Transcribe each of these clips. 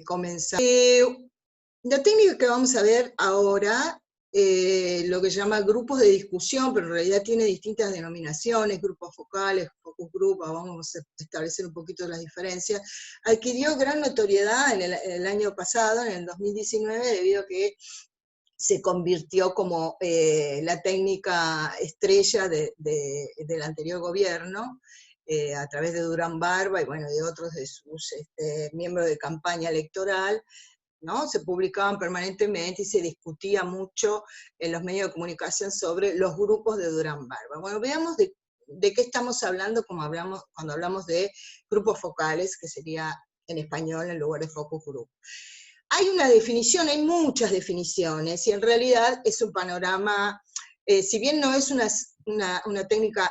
comenzar. La técnica que vamos a ver ahora, lo que se llama grupos de discusión, pero en realidad tiene distintas denominaciones, grupos focales, focus group, vamos a establecer un poquito las diferencias, adquirió gran notoriedad en el año pasado, en el 2019, debido a que se convirtió como la técnica estrella del anterior gobierno, a través de Durán Barba y bueno, de otros de sus miembros de campaña electoral, ¿no? Se publicaban permanentemente y se discutía mucho en los medios de comunicación sobre los grupos de Durán Barba. Bueno, veamos de qué estamos hablando cuando hablamos de grupos focales, que sería en español en lugar de focus group. Hay una definición, hay muchas definiciones, y en realidad es un panorama, si bien no es una técnica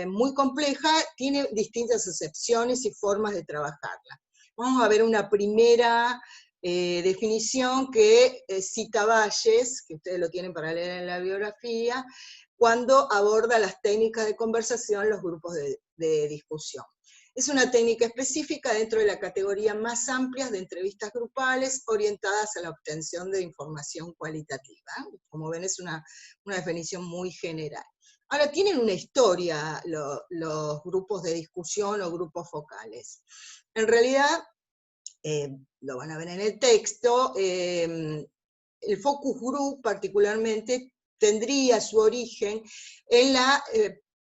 muy compleja, tiene distintas acepciones y formas de trabajarla. Vamos a ver una primera definición que cita Valles, que ustedes lo tienen para leer en la biografía, cuando aborda las técnicas de conversación, los grupos de discusión. Es una técnica específica dentro de la categoría más amplia de entrevistas grupales orientadas a la obtención de información cualitativa. Como ven, es una definición muy general. Ahora, tienen una historia los grupos de discusión o grupos focales. En realidad, lo van a ver en el texto, el focus group particularmente tendría su origen en la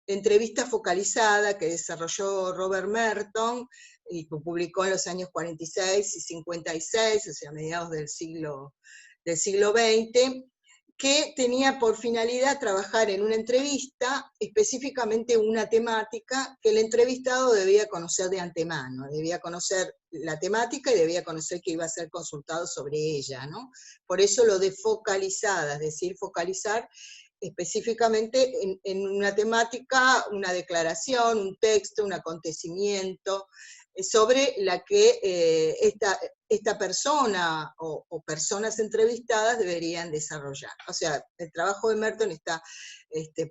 entrevista focalizada que desarrolló Robert Merton y que publicó en los años 46 y 56, o sea, a mediados del siglo XX, que tenía por finalidad trabajar en una entrevista, específicamente una temática que el entrevistado debía conocer de antemano, debía conocer la temática y debía conocer que iba a ser consultado sobre ella, ¿no? Por eso lo de focalizada, es decir, focalizar específicamente en una temática, una declaración, un texto, un acontecimiento, sobre la que esta persona o personas entrevistadas deberían desarrollar. O sea, el trabajo de Merton está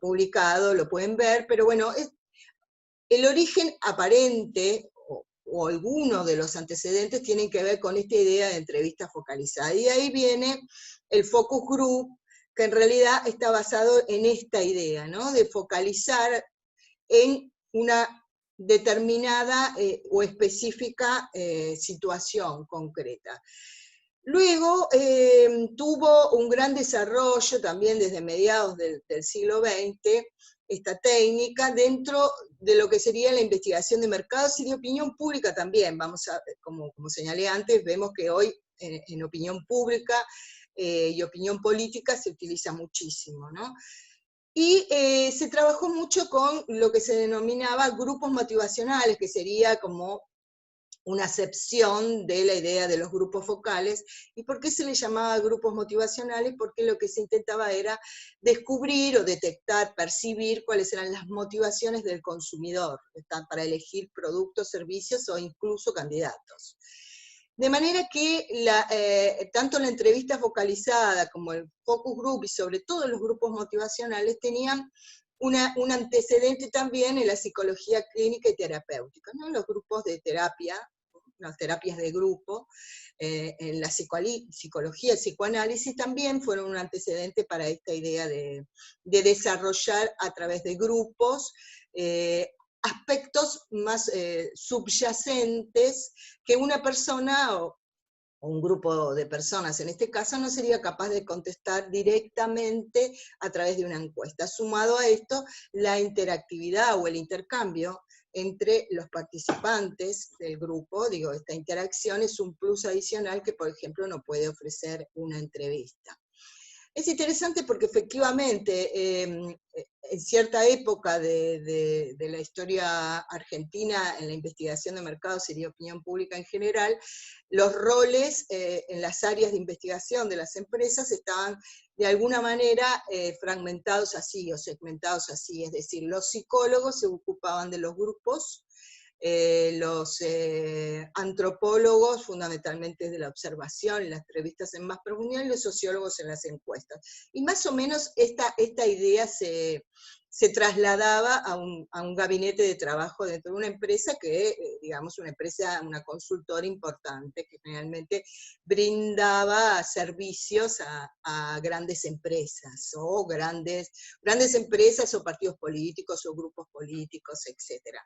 publicado, lo pueden ver, pero bueno, el origen aparente o alguno de los antecedentes tienen que ver con esta idea de entrevista focalizada. Y ahí viene el focus group, que en realidad está basado en esta idea, ¿no? De focalizar en una determinada o específica situación concreta. Luego tuvo un gran desarrollo también desde mediados del siglo XX, esta técnica, dentro de lo que sería la investigación de mercados y de opinión pública también. Vamos a, como señalé antes, vemos que hoy en opinión pública y opinión política se utiliza muchísimo, ¿no? Y se trabajó mucho con lo que se denominaba grupos motivacionales, que sería como una acepción de la idea de los grupos focales. ¿Y por qué se les llamaba grupos motivacionales? Porque lo que se intentaba era descubrir o detectar, percibir cuáles eran las motivaciones del consumidor para elegir productos, servicios o incluso candidatos. De manera que tanto la entrevista focalizada como el focus group y sobre todo los grupos motivacionales tenían un antecedente también en la psicología clínica y terapéutica, ¿no? Los grupos de terapia, las terapias de grupo, en la psicología, el psicoanálisis también fueron un antecedente para esta idea de desarrollar a través de grupos aspectos más subyacentes que una persona o un grupo de personas, en este caso, no sería capaz de contestar directamente a través de una encuesta. Sumado a esto, la interactividad o el intercambio entre los participantes del grupo, digo, esta interacción es un plus adicional que, por ejemplo, no puede ofrecer una entrevista. Es interesante porque efectivamente en cierta época de la historia argentina, en la investigación de mercados y de opinión pública en general, los roles en las áreas de investigación de las empresas estaban de alguna manera fragmentados así o segmentados así, es decir, los psicólogos se ocupaban de los grupos, los antropólogos fundamentalmente de la observación y las entrevistas en más profundidad, y los sociólogos en las encuestas. Y más o menos esta idea se se trasladaba a un gabinete de trabajo dentro de una empresa que, digamos, una empresa, una consultora importante, que generalmente brindaba servicios a grandes empresas, o grandes empresas, o partidos políticos, o grupos políticos, etc.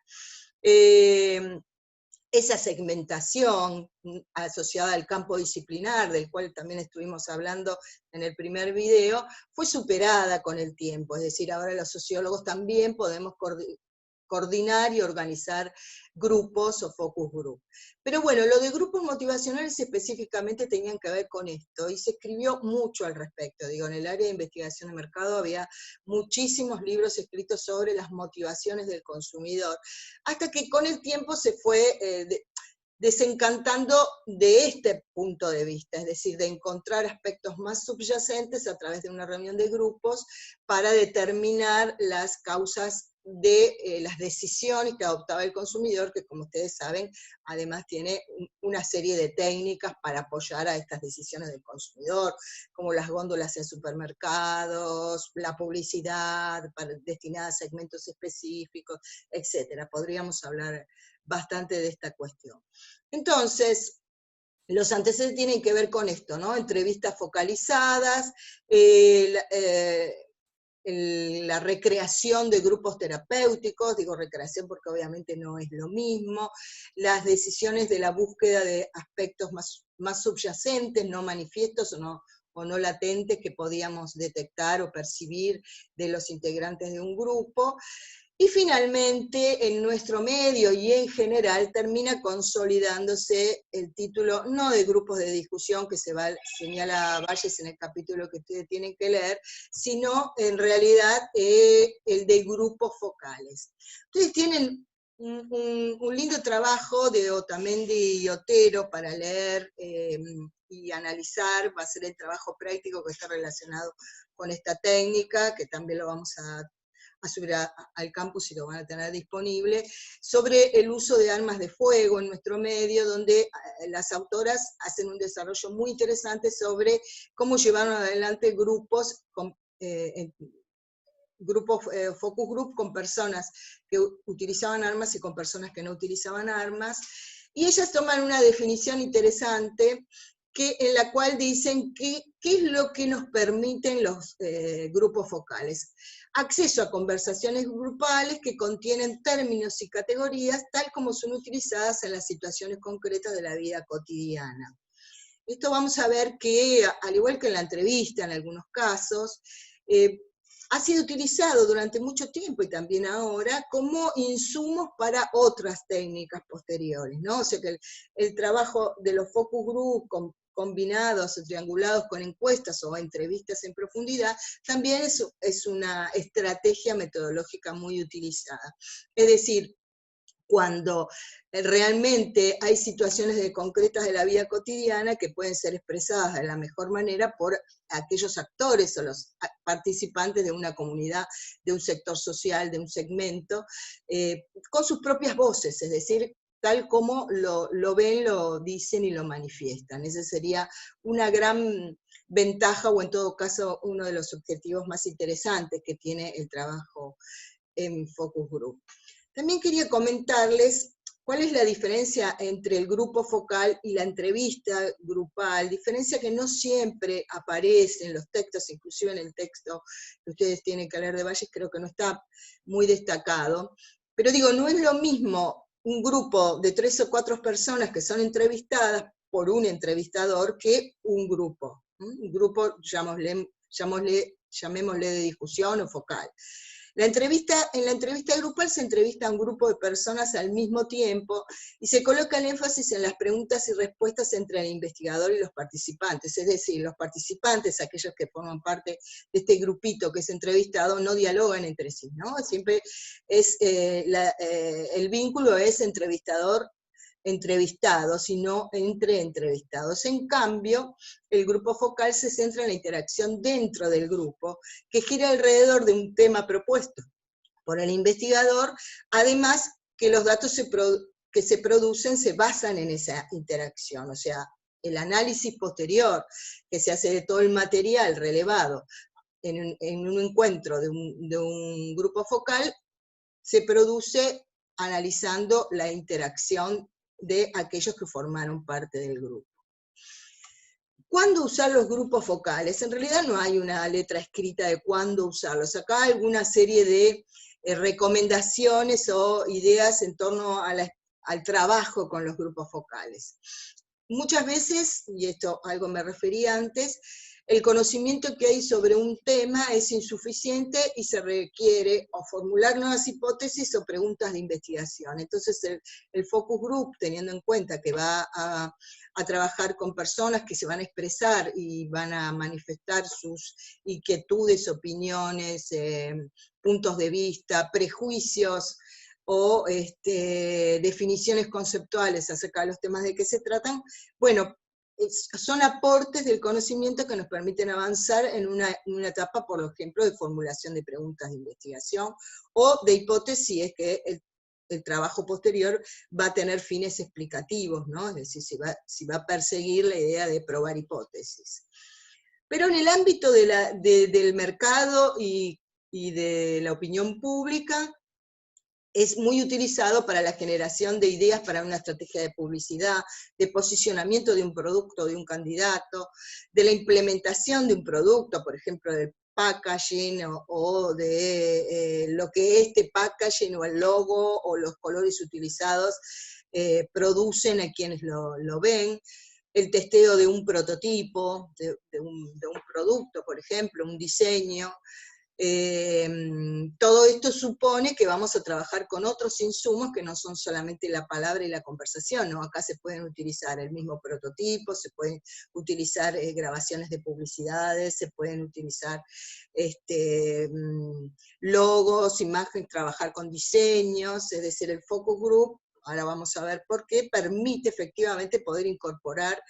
Esa segmentación asociada al campo disciplinar, del cual también estuvimos hablando en el primer video, fue superada con el tiempo. Es decir, ahora los sociólogos también podemos coordinar y organizar grupos o focus group. Pero bueno, lo de grupos motivacionales específicamente tenían que ver con esto, y se escribió mucho al respecto. Digo, en el área de investigación de mercado había muchísimos libros escritos sobre las motivaciones del consumidor, hasta que con el tiempo se fue desencantando de este punto de vista, es decir, de encontrar aspectos más subyacentes a través de una reunión de grupos para determinar las causas de las decisiones que adoptaba el consumidor, que como ustedes saben, además tiene una serie de técnicas para apoyar a estas decisiones del consumidor, como las góndolas en supermercados, la publicidad destinada a segmentos específicos, etc. Podríamos hablar bastante de esta cuestión. Entonces, los antecedentes tienen que ver con esto, ¿no? Entrevistas focalizadas, la recreación de grupos terapéuticos, digo recreación porque obviamente no es lo mismo, las decisiones de la búsqueda de aspectos más subyacentes, no manifiestos o no latentes, que podíamos detectar o percibir de los integrantes de un grupo. Y finalmente, en nuestro medio y en general, termina consolidándose el título, no de grupos de discusión, que señala Valles en el capítulo que ustedes tienen que leer, sino en realidad el de grupos focales. Ustedes tienen un lindo trabajo de Otamendi y Otero para leer y analizar, va a ser el trabajo práctico que está relacionado con esta técnica, que también lo vamos a subir al campus y lo van a tener disponible, sobre el uso de armas de fuego en nuestro medio, donde las autoras hacen un desarrollo muy interesante sobre cómo llevaron adelante grupos, focus group, con personas que utilizaban armas y con personas que no utilizaban armas, y ellas toman una definición interesante en la cual dicen qué es lo que nos permiten los grupos focales. Acceso a conversaciones grupales que contienen términos y categorías tal como son utilizadas en las situaciones concretas de la vida cotidiana. Esto vamos a ver que, al igual que en la entrevista en algunos casos, ha sido utilizado durante mucho tiempo y también ahora como insumos para otras técnicas posteriores, ¿no? O sea que el trabajo de los focus group combinados o triangulados con encuestas o entrevistas en profundidad también es una estrategia metodológica muy utilizada. Es decir, cuando realmente hay situaciones concretas de la vida cotidiana que pueden ser expresadas de la mejor manera por aquellos actores o los participantes de una comunidad, de un sector social, de un segmento, con sus propias voces, es decir, tal como lo ven, lo dicen y lo manifiestan. Esa sería una gran ventaja, o en todo caso uno de los objetivos más interesantes que tiene el trabajo en Focus Group. También quería comentarles cuál es la diferencia entre el grupo focal y la entrevista grupal, diferencia que no siempre aparece en los textos, inclusive en el texto que ustedes tienen que leer de Valles, creo que no está muy destacado, pero digo, no es lo mismo un grupo de 3 o 4 personas que son entrevistadas por un entrevistador que un grupo. Llamémosle de discusión o focal. En la entrevista grupal se entrevista a un grupo de personas al mismo tiempo y se coloca el énfasis en las preguntas y respuestas entre el investigador y los participantes, es decir, los participantes, aquellos que forman parte de este grupito que es entrevistado, no dialogan entre sí, ¿no? Siempre es, el vínculo es entrevistado, sino entre entrevistados. En cambio, el grupo focal se centra en la interacción dentro del grupo, que gira alrededor de un tema propuesto por el investigador, además que los datos que se producen se basan en esa interacción, o sea, el análisis posterior que se hace de todo el material relevado en un encuentro de un grupo focal, se produce analizando la interacción de aquellos que formaron parte del grupo. ¿Cuándo usar los grupos focales? En realidad no hay una letra escrita de cuándo usarlos. Acá hay alguna serie de recomendaciones o ideas en torno a al trabajo con los grupos focales. Muchas veces, y esto algo me refería antes, el conocimiento que hay sobre un tema es insuficiente y se requiere o formular nuevas hipótesis o preguntas de investigación. Entonces el focus group, teniendo en cuenta que va a trabajar con personas que se van a expresar y van a manifestar sus inquietudes, opiniones, puntos de vista, prejuicios, o definiciones conceptuales acerca de los temas de que se tratan, bueno, son aportes del conocimiento que nos permiten avanzar en una etapa, por ejemplo, de formulación de preguntas de investigación, o de hipótesis, que el trabajo posterior va a tener fines explicativos, ¿no? Es decir, si va a perseguir la idea de probar hipótesis. Pero en el ámbito del mercado y de la opinión pública, es muy utilizado para la generación de ideas para una estrategia de publicidad, de posicionamiento de un producto, de un candidato, de la implementación de un producto, por ejemplo, del packaging o de lo que este packaging o el logo o los colores utilizados producen a quienes lo ven, el testeo de un prototipo, de un producto, por ejemplo, un diseño. Todo esto supone que vamos a trabajar con otros insumos que no son solamente la palabra y la conversación, ¿no? Acá se pueden utilizar el mismo prototipo, se pueden utilizar grabaciones de publicidades, se pueden utilizar logos, imágenes, trabajar con diseños, es decir, el focus group, ahora vamos a ver por qué, permite efectivamente poder incorporar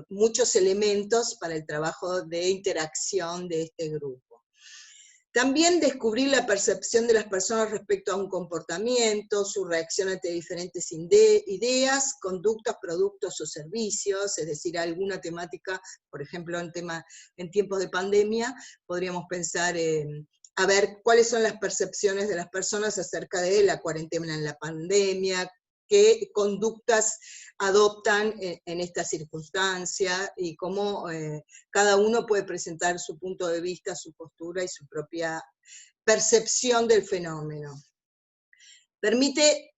muchos elementos para el trabajo de interacción de este grupo. También descubrir la percepción de las personas respecto a un comportamiento, su reacción ante diferentes ideas, conductas, productos o servicios, es decir, alguna temática, por ejemplo, en tiempos de pandemia, podríamos pensar a ver cuáles son las percepciones de las personas acerca de la cuarentena en la pandemia, qué conductas adoptan en esta circunstancia y cómo cada uno puede presentar su punto de vista, su postura y su propia percepción del fenómeno. Permite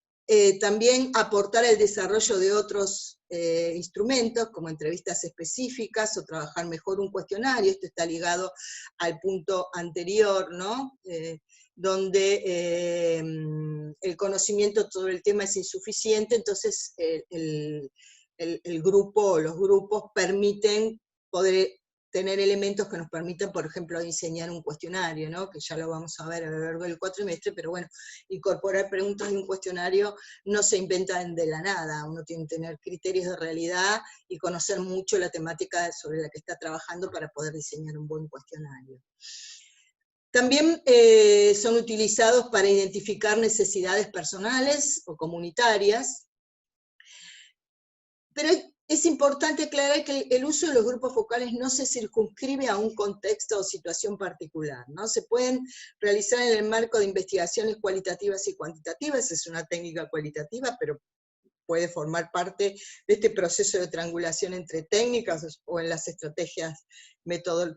también aportar el desarrollo de otros instrumentos, como entrevistas específicas o trabajar mejor un cuestionario. Esto está ligado al punto anterior, ¿no? Donde el conocimiento sobre el tema es insuficiente, entonces el grupo o los grupos permiten poder tener elementos que nos permitan, por ejemplo, diseñar un cuestionario, ¿no? Que ya lo vamos a ver a lo largo del cuatrimestre, pero bueno, incorporar preguntas de un cuestionario no se inventan de la nada, uno tiene que tener criterios de realidad y conocer mucho la temática sobre la que está trabajando para poder diseñar un buen cuestionario. También son utilizados para identificar necesidades personales o comunitarias, pero es importante aclarar que el uso de los grupos focales no se circunscribe a un contexto o situación particular, ¿no? Se pueden realizar en el marco de investigaciones cualitativas y cuantitativas, es una técnica cualitativa, pero puede formar parte de este proceso de triangulación entre técnicas o en las estrategias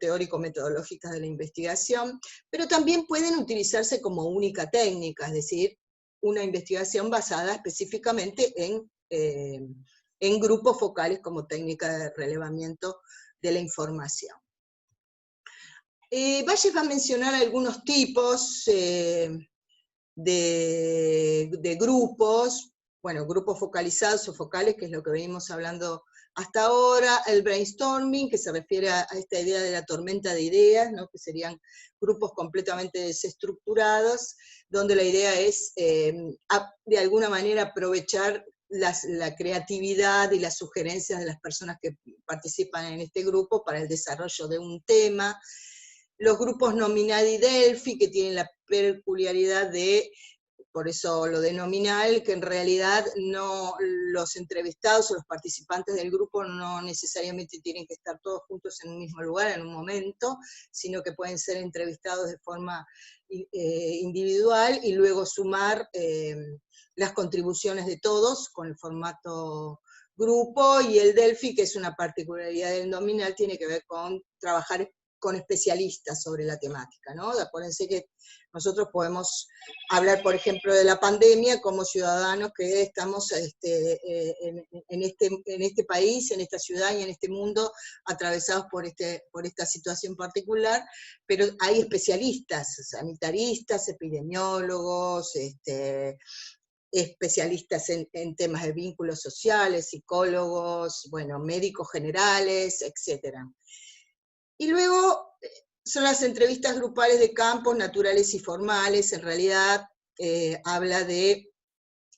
teórico-metodológicas de la investigación, pero también pueden utilizarse como única técnica, es decir, una investigación basada específicamente en grupos focales como técnica de relevamiento de la información. Valles va a mencionar algunos tipos de grupos, bueno, grupos focalizados o focales, que es lo que venimos hablando hasta ahora, el brainstorming, que se refiere a esta idea de la tormenta de ideas, ¿no? Que serían grupos completamente desestructurados, donde la idea es, de alguna manera, aprovechar la creatividad y las sugerencias de las personas que participan en este grupo para el desarrollo de un tema. Los grupos Nominadi y Delphi, que tienen la peculiaridad de por eso lo de nominal, que en realidad no, los entrevistados o los participantes del grupo no necesariamente tienen que estar todos juntos en un mismo lugar en un momento, sino que pueden ser entrevistados de forma individual y luego sumar las contribuciones de todos con el formato grupo, y el Delphi, que es una particularidad del nominal, tiene que ver con trabajar con especialistas sobre la temática, ¿no? Acuérdense que nosotros podemos hablar, por ejemplo, de la pandemia como ciudadanos que estamos en este país, en esta ciudad y en este mundo atravesados por esta situación particular, pero hay especialistas, sanitaristas, epidemiólogos, especialistas en temas de vínculos sociales, psicólogos, bueno, médicos generales, etc. Y luego son las entrevistas grupales de campos naturales y formales. En realidad habla de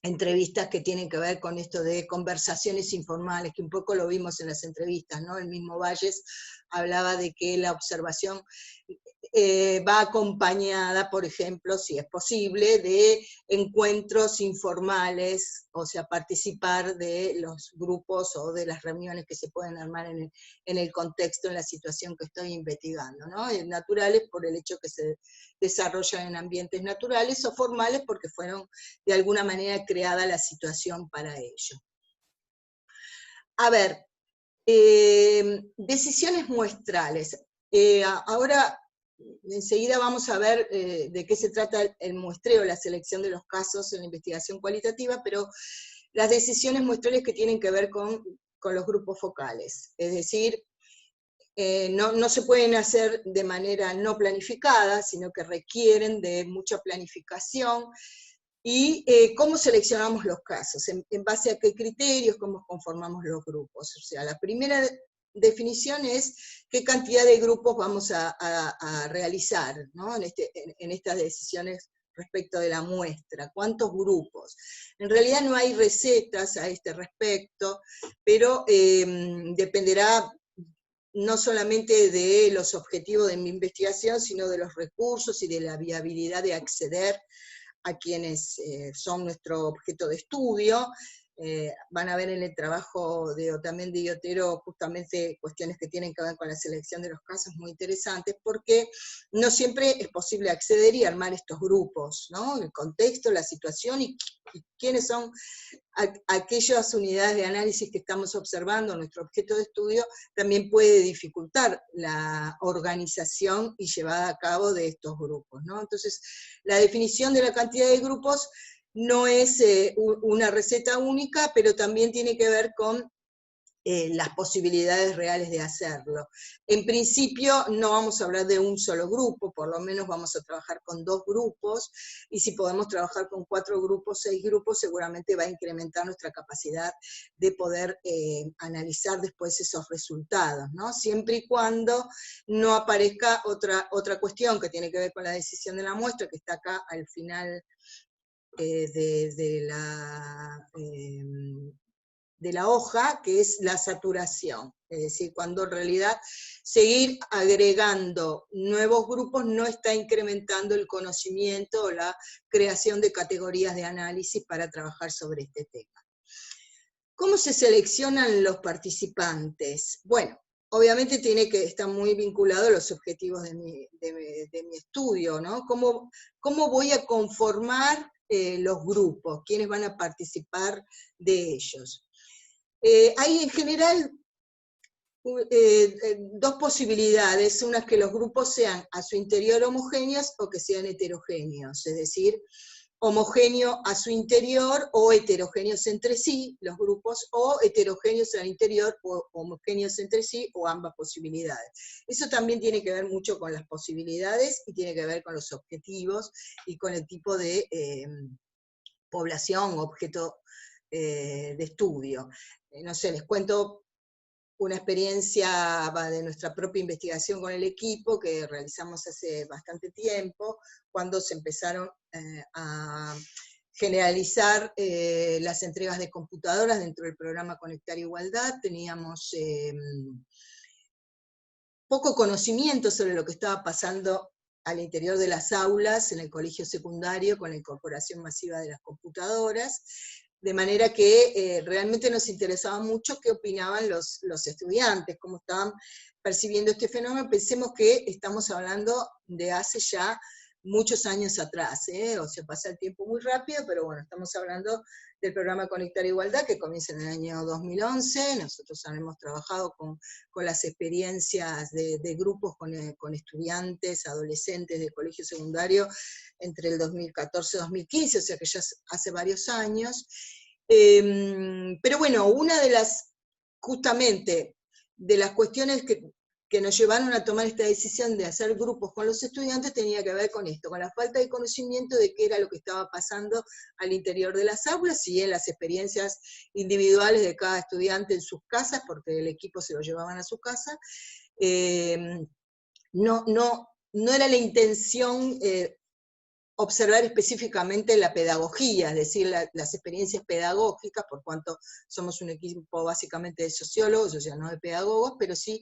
entrevistas que tienen que ver con esto de conversaciones informales, que un poco lo vimos en las entrevistas, ¿no? El mismo Valles hablaba de que la observación va acompañada, por ejemplo, si es posible, de encuentros informales, o sea, participar de los grupos o de las reuniones que se pueden armar en el contexto, en la situación que estoy investigando, ¿no? Naturales por el hecho que se desarrollan en ambientes naturales, o formales porque fueron de alguna manera creada la situación para ello. A ver, decisiones muestrales. Ahora, enseguida vamos a ver de qué se trata el muestreo, la selección de los casos en la investigación cualitativa, pero las decisiones muestrales que tienen que ver con los grupos focales. Es decir, no se pueden hacer de manera no planificada, sino que requieren de mucha planificación. Y cómo seleccionamos los casos, en base a qué criterios, cómo conformamos los grupos. O sea, la primera definición es qué cantidad de grupos vamos a realizar, ¿no? en estas decisiones respecto de la muestra, cuántos grupos. En realidad no hay recetas a este respecto, pero dependerá no solamente de los objetivos de mi investigación, sino de los recursos y de la viabilidad de acceder a quienes son nuestro objeto de estudio. Van a ver en el trabajo de Otamendi y Otero justamente cuestiones que tienen que ver con la selección de los casos muy interesantes, porque no siempre es posible acceder y armar estos grupos, ¿no? El contexto, la situación y quiénes son aquellas unidades de análisis que estamos observando, nuestro objeto de estudio, también puede dificultar la organización y llevada a cabo de estos grupos, ¿no? Entonces, la definición de la cantidad de grupos no es una receta única, pero también tiene que ver con las posibilidades reales de hacerlo. En principio no vamos a hablar de un solo grupo, por lo menos vamos a trabajar con 2 grupos, y si podemos trabajar con 4 grupos, 6 grupos, seguramente va a incrementar nuestra capacidad de poder analizar después esos resultados, ¿no? Siempre y cuando no aparezca otra cuestión que tiene que ver con la decisión de la muestra, que está acá al final de la hoja, que es la saturación. Es decir, cuando en realidad seguir agregando nuevos grupos no está incrementando el conocimiento o la creación de categorías de análisis para trabajar sobre este tema. ¿Cómo se seleccionan los participantes? Bueno, obviamente tiene que estar muy vinculado a los objetivos de mi estudio, ¿no? ¿Cómo voy a conformar los grupos? ¿Quiénes van a participar de ellos? Hay en general 2 posibilidades, una es que los grupos sean a su interior homogéneos o que sean heterogéneos, es decir, homogéneo a su interior o heterogéneos entre sí, los grupos, o heterogéneos al interior o homogéneos entre sí, o ambas posibilidades. Eso también tiene que ver mucho con las posibilidades y tiene que ver con los objetivos y con el tipo de población, objeto de estudio. No sé, les cuento una experiencia de nuestra propia investigación con el equipo que realizamos hace bastante tiempo, cuando se empezaron a generalizar las entregas de computadoras dentro del programa Conectar Igualdad. Teníamos poco conocimiento sobre lo que estaba pasando al interior de las aulas, en el colegio secundario, con la incorporación masiva de las computadoras, de manera que realmente nos interesaba mucho qué opinaban los estudiantes, cómo estaban percibiendo este fenómeno. Pensemos que estamos hablando de hace ya muchos años atrás, o sea, pasa el tiempo muy rápido, pero bueno, estamos hablando del programa Conectar Igualdad, que comienza en el año 2011, nosotros hemos trabajado con las experiencias de grupos con estudiantes, adolescentes de colegio secundario, entre el 2014 y 2015, o sea que ya hace varios años. Pero bueno, una de las, justamente, de las cuestiones que nos llevaron a tomar esta decisión de hacer grupos con los estudiantes tenía que ver con esto, con la falta de conocimiento de qué era lo que estaba pasando al interior de las aulas y en las experiencias individuales de cada estudiante en sus casas, porque el equipo se lo llevaban a su casa. No era la intención observar específicamente la pedagogía, es decir, las experiencias pedagógicas, por cuanto somos un equipo básicamente de sociólogos, o sea, no de pedagogos, pero sí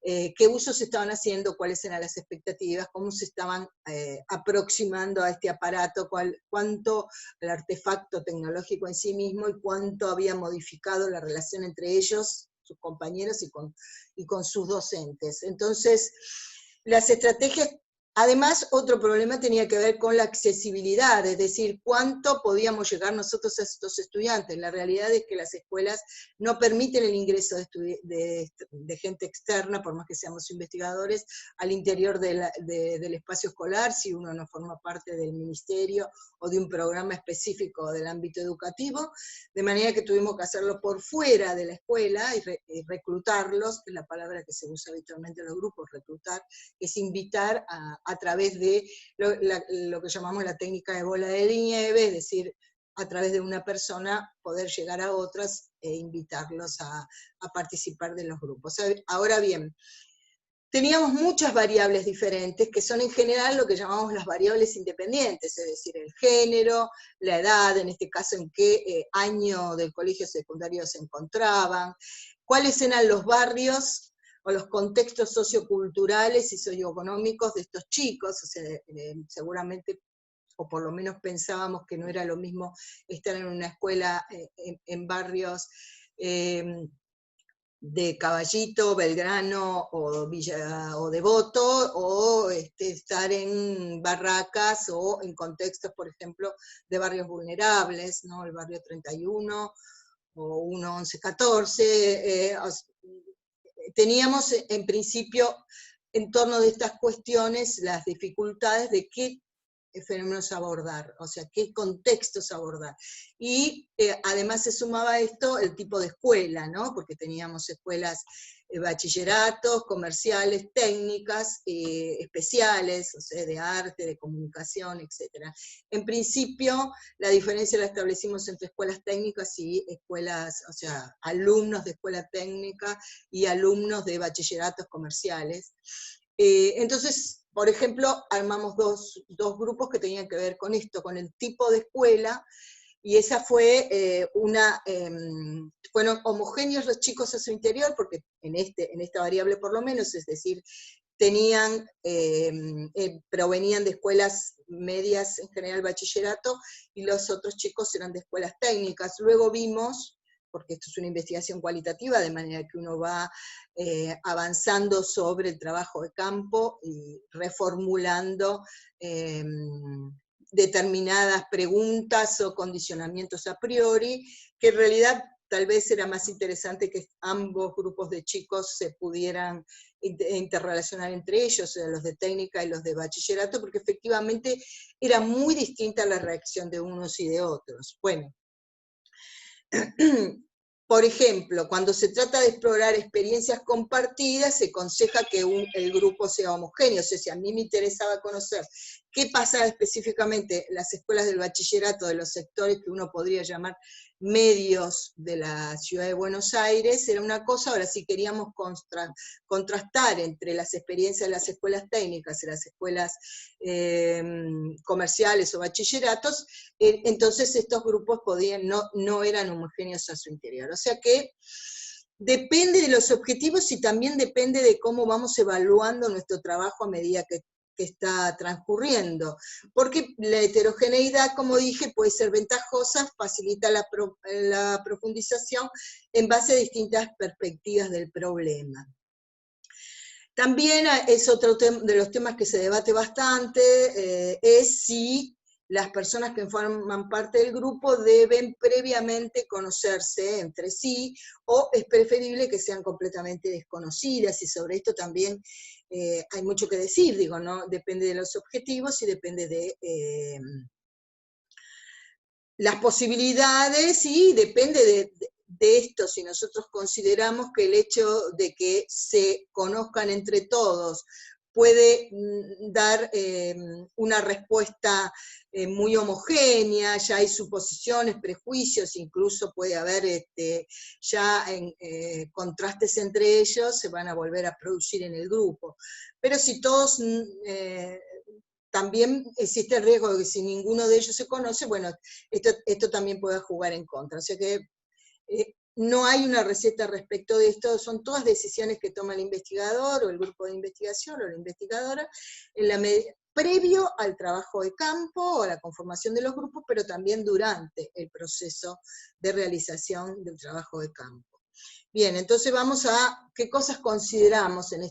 qué usos se estaban haciendo, cuáles eran las expectativas, cómo se estaban aproximando a este aparato, cuánto el artefacto tecnológico en sí mismo y cuánto había modificado la relación entre ellos, sus compañeros y con sus docentes. Entonces, las estrategias. Además, otro problema tenía que ver con la accesibilidad, es decir, cuánto podíamos llegar nosotros a estos estudiantes. La realidad es que las escuelas no permiten el ingreso de gente externa, por más que seamos investigadores, al interior del espacio escolar, si uno no forma parte del ministerio o de un programa específico del ámbito educativo, de manera que tuvimos que hacerlo por fuera de la escuela y reclutarlos, que es la palabra que se usa habitualmente en los grupos, reclutar, es invitar a través de lo que llamamos la técnica de bola de nieve, es decir, a través de una persona poder llegar a otras e invitarlos a participar de los grupos. Ahora bien, teníamos muchas variables diferentes, que son en general lo que llamamos las variables independientes, es decir, el género, la edad, en este caso en qué año del colegio secundario se encontraban, cuáles eran los barrios o los contextos socioculturales y socioeconómicos de estos chicos, o sea, seguramente, o por lo menos pensábamos que no era lo mismo estar en una escuela en barrios de Caballito, Belgrano o Villa o Devoto, o estar en barracas o en contextos, por ejemplo, de barrios vulnerables, ¿no? El barrio 31 o 1, 11, 14, teníamos en principio en torno de estas cuestiones las dificultades de qué fenómenos abordar, o sea, qué contextos abordar. Y además se sumaba a esto el tipo de escuela, ¿no? Porque teníamos escuelas, bachilleratos, comerciales, técnicas, especiales, o sea, de arte, de comunicación, etc. En principio, la diferencia la establecimos entre escuelas técnicas y escuelas, o sea, alumnos de escuela técnica y alumnos de bachilleratos comerciales. Entonces, por ejemplo, armamos dos grupos que tenían que ver con esto, con el tipo de escuela, y esa fue fueron homogéneos los chicos a su interior, porque en esta variable por lo menos, es decir, provenían de escuelas medias, en general bachillerato, y los otros chicos eran de escuelas técnicas. Luego vimos, porque esto es una investigación cualitativa, de manera que uno va avanzando sobre el trabajo de campo y reformulando determinadas preguntas o condicionamientos a priori, que en realidad tal vez era más interesante que ambos grupos de chicos se pudieran interrelacionar entre ellos, o sea, los de técnica y los de bachillerato, porque efectivamente era muy distinta la reacción de unos y de otros. Bueno, por ejemplo, cuando se trata de explorar experiencias compartidas, se aconseja que el grupo sea homogéneo. O sea, si a mí me interesaba conocer qué pasaba específicamente en las escuelas del bachillerato de los sectores que uno podría llamar medios de la ciudad de Buenos Aires, era una cosa. Ahora, si queríamos contrastar entre las experiencias de las escuelas técnicas y las escuelas comerciales o bachilleratos, entonces estos grupos no eran homogéneos a su interior. O sea que depende de los objetivos y también depende de cómo vamos evaluando nuestro trabajo a medida que que está transcurriendo, porque la heterogeneidad, como dije, puede ser ventajosa, facilita la profundización en base a distintas perspectivas del problema. También es otro de los temas que se debate bastante, es si las personas que forman parte del grupo deben previamente conocerse entre sí, o es preferible que sean completamente desconocidas, y sobre esto también hay mucho que decir, digo, ¿no? Depende de los objetivos y depende de las posibilidades, y depende de esto, si nosotros consideramos que el hecho de que se conozcan entre todos puede dar una respuesta muy homogénea, ya hay suposiciones, prejuicios, incluso puede haber ya contrastes entre ellos, se van a volver a producir en el grupo. Pero si todos... también existe el riesgo de que si ninguno de ellos se conoce, bueno, esto también puede jugar en contra. O sea que no hay una receta respecto de esto, son todas decisiones que toma el investigador, o el grupo de investigación, o la investigadora, previo al trabajo de campo, o a la conformación de los grupos, pero también durante el proceso de realización del trabajo de campo. Bien, entonces vamos a qué cosas consideramos en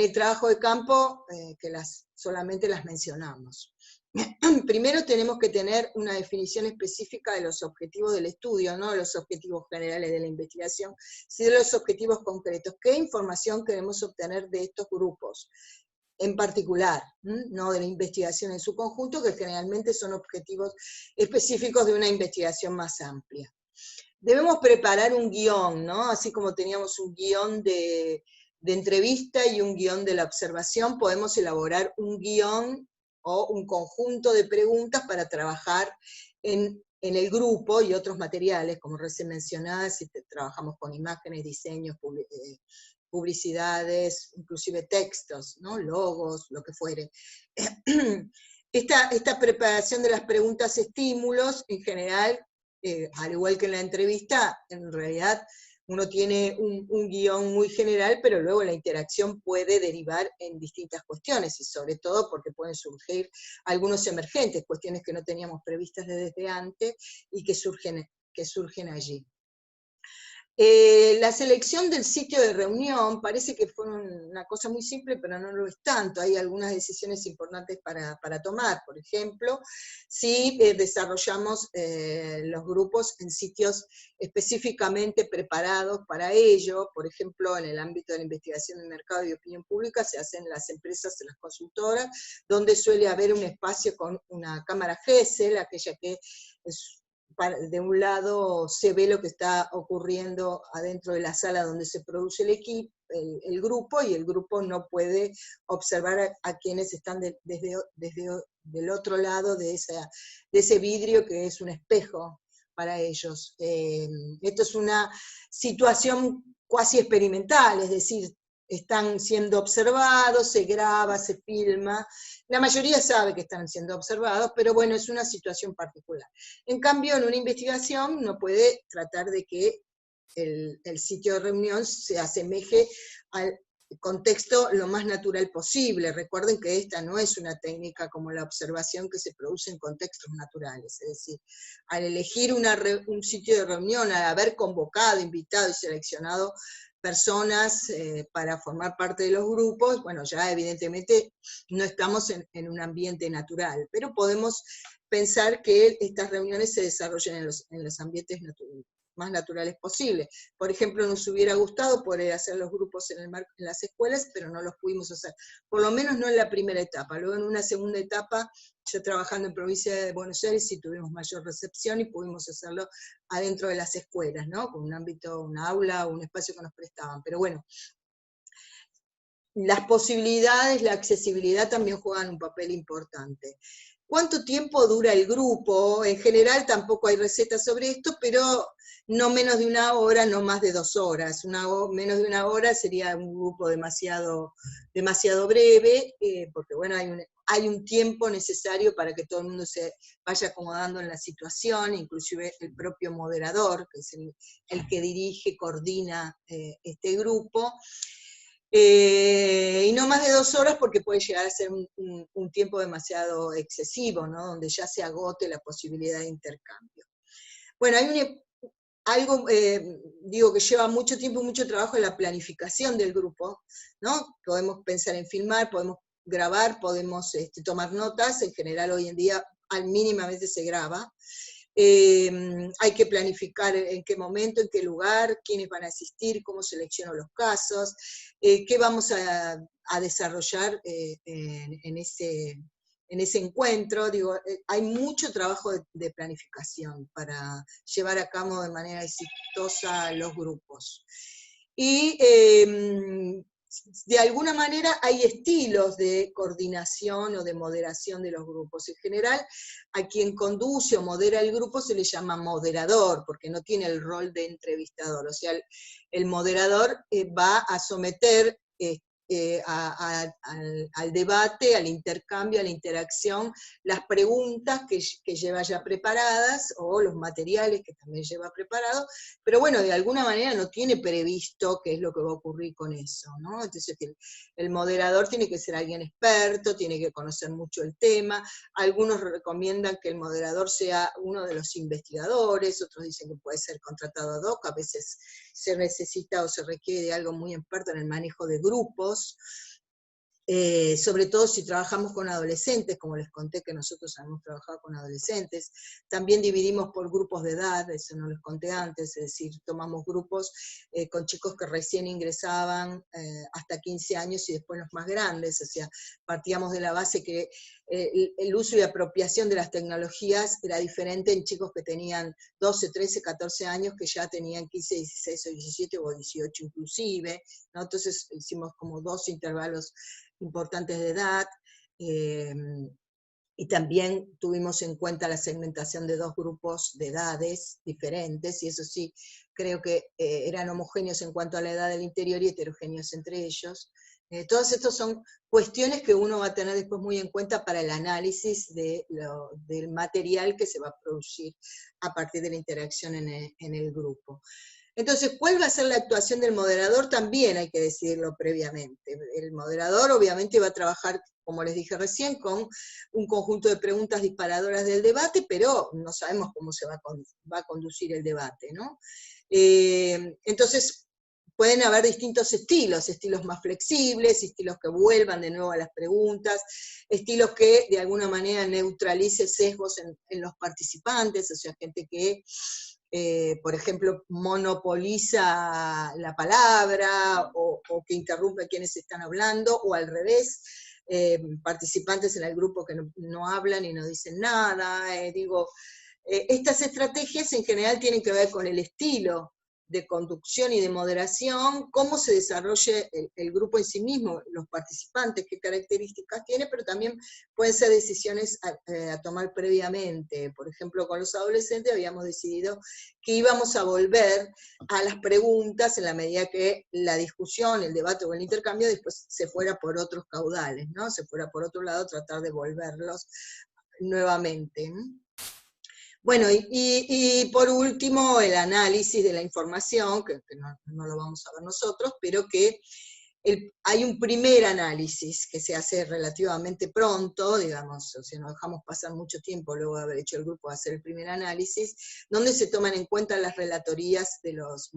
el trabajo de campo, que solamente las mencionamos. Primero tenemos que tener una definición específica de los objetivos del estudio, no de los objetivos generales de la investigación, sino de los objetivos concretos. ¿Qué información queremos obtener de estos grupos en particular? No de la investigación en su conjunto, que generalmente son objetivos específicos de una investigación más amplia. Debemos preparar un guión, ¿no? Así como teníamos un guión de entrevista y un guión de la observación, podemos elaborar un guión o un conjunto de preguntas para trabajar en el grupo y otros materiales, como recién mencionaba, si trabajamos con imágenes, diseños, publicidades, inclusive textos, ¿no? Logos, lo que fuere. Esta preparación de las preguntas estímulos, en general, al igual que en la entrevista, en realidad uno tiene un guión muy general, pero luego la interacción puede derivar en distintas cuestiones, y sobre todo porque pueden surgir algunos emergentes, cuestiones que no teníamos previstas desde antes y que surgen allí. La selección del sitio de reunión parece que fue una cosa muy simple, pero no lo es tanto. Hay algunas decisiones importantes para tomar. Por ejemplo, si desarrollamos los grupos en sitios específicamente preparados para ello, por ejemplo, en el ámbito de la investigación de mercado y opinión pública, se hacen las empresas, las consultoras, donde suele haber un espacio con una cámara Gesell, aquella que es... de un lado se ve lo que está ocurriendo adentro de la sala donde se produce el grupo, y el grupo no puede observar a quienes están desde del otro lado de ese vidrio que es un espejo para ellos. Esto es una situación cuasi experimental, es decir, están siendo observados, se graba, se filma, la mayoría sabe que están siendo observados, pero bueno, es una situación particular. En cambio, en una investigación no puede tratar de que el sitio de reunión se asemeje al contexto lo más natural posible. Recuerden que esta no es una técnica como la observación que se produce en contextos naturales, es decir, al elegir un sitio de reunión, al haber convocado, invitado y seleccionado personas para formar parte de los grupos, bueno, ya evidentemente no estamos en un ambiente natural, pero podemos pensar que estas reuniones se desarrollen en los ambientes más naturales posibles. Por ejemplo, nos hubiera gustado poder hacer los grupos en las escuelas, pero no los pudimos hacer, por lo menos no en la primera etapa. Luego en una segunda etapa, ya trabajando en provincia de Buenos Aires, sí tuvimos mayor recepción y pudimos hacerlo adentro de las escuelas, ¿no? Con un ámbito, una aula, un espacio que nos prestaban. Pero bueno, las posibilidades, la accesibilidad también juegan un papel importante. ¿Cuánto tiempo dura el grupo? En general tampoco hay recetas sobre esto, pero no menos de una hora, no más de 2 horas. Menos de una hora sería un grupo demasiado breve, porque bueno, hay un tiempo necesario para que todo el mundo se vaya acomodando en la situación, inclusive el propio moderador, que es el que dirige, coordina este grupo. Y no más de 2 horas porque puede llegar a ser un tiempo demasiado excesivo, ¿no? Donde ya se agote la posibilidad de intercambio. Bueno, hay algo, digo, que lleva mucho tiempo y mucho trabajo en la planificación del grupo, ¿no? Podemos pensar en filmar, podemos grabar, podemos tomar notas, en general hoy en día al mínimamente se graba. Hay que planificar en qué momento, en qué lugar, quiénes van a asistir, cómo selecciono los casos, qué vamos a desarrollar en ese encuentro. Digo, hay mucho trabajo de planificación para llevar a cabo de manera exitosa los grupos. Y de alguna manera hay estilos de coordinación o de moderación de los grupos. En general, a quien conduce o modera el grupo se le llama moderador, porque no tiene el rol de entrevistador. O sea, el moderador va a someter al debate, al intercambio, a la interacción, las preguntas que lleva ya preparadas, o los materiales que también lleva preparados, pero bueno, de alguna manera no tiene previsto qué es lo que va a ocurrir con eso, ¿no? Entonces el moderador tiene que ser alguien experto, tiene que conocer mucho el tema. Algunos recomiendan que el moderador sea uno de los investigadores, otros dicen que puede ser contratado ad hoc, a veces se necesita o se requiere de algo muy experto en el manejo de grupos, sobre todo si trabajamos con adolescentes, como les conté que nosotros hemos trabajado con adolescentes. También dividimos por grupos de edad, eso no les conté antes, es decir, tomamos grupos con chicos que recién ingresaban hasta 15 años y después los más grandes, o sea, partíamos de la base que el uso y apropiación de las tecnologías era diferente en chicos que tenían 12, 13, 14 años, que ya tenían 15, 16 o 17 o 18 inclusive, ¿no? Entonces hicimos como 2 intervalos importantes de edad, y también tuvimos en cuenta la segmentación de 2 grupos de edades diferentes, y eso sí, creo que eran homogéneos en cuanto a la edad del interior y heterogéneos entre ellos. Todas estas son cuestiones que uno va a tener después muy en cuenta para el análisis del material que se va a producir a partir de la interacción en el grupo. Entonces, ¿cuál va a ser la actuación del moderador? También hay que decidirlo previamente. El moderador obviamente va a trabajar, como les dije recién, con un conjunto de preguntas disparadoras del debate, pero no sabemos cómo se va a conducir el debate, ¿no? Entonces, pueden haber distintos estilos más flexibles, estilos que vuelvan de nuevo a las preguntas, estilos que de alguna manera neutralice sesgos en los participantes, o sea, gente que por ejemplo, monopoliza la palabra o que interrumpe a quienes están hablando, o al revés, participantes en el grupo que no hablan y no dicen nada. Estas estrategias en general tienen que ver con el estilo de conducción y de moderación, cómo se desarrolle el grupo en sí mismo, los participantes, qué características tiene, pero también pueden ser decisiones a tomar previamente. Por ejemplo, con los adolescentes habíamos decidido que íbamos a volver a las preguntas en la medida que la discusión, el debate o el intercambio después se fuera por otros caudales, ¿no? Se fuera por otro lado, tratar de volverlos nuevamente. Bueno, y por último, el análisis de la información, que no lo vamos a ver nosotros, pero que hay un primer análisis que se hace relativamente pronto, digamos, o sea, no dejamos pasar mucho tiempo luego de haber hecho el grupo a hacer el primer análisis, donde se toman en cuenta las relatorías de los,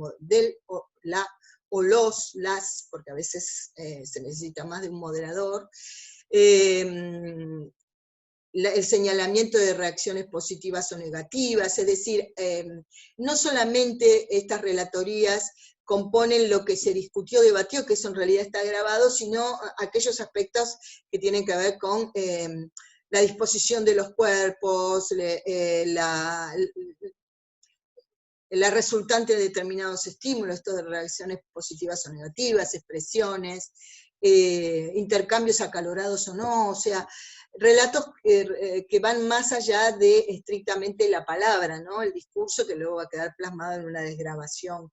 las, porque a veces se necesita más de un moderador, el señalamiento de reacciones positivas o negativas, es decir, no solamente estas relatorías componen lo que se discutió, debatió, que eso en realidad está grabado, sino aquellos aspectos que tienen que ver con la disposición de los cuerpos, la resultante de determinados estímulos, esto de reacciones positivas o negativas, expresiones, intercambios acalorados o no, o sea, relatos que van más allá de estrictamente la palabra, ¿no? El discurso que luego va a quedar plasmado en una desgrabación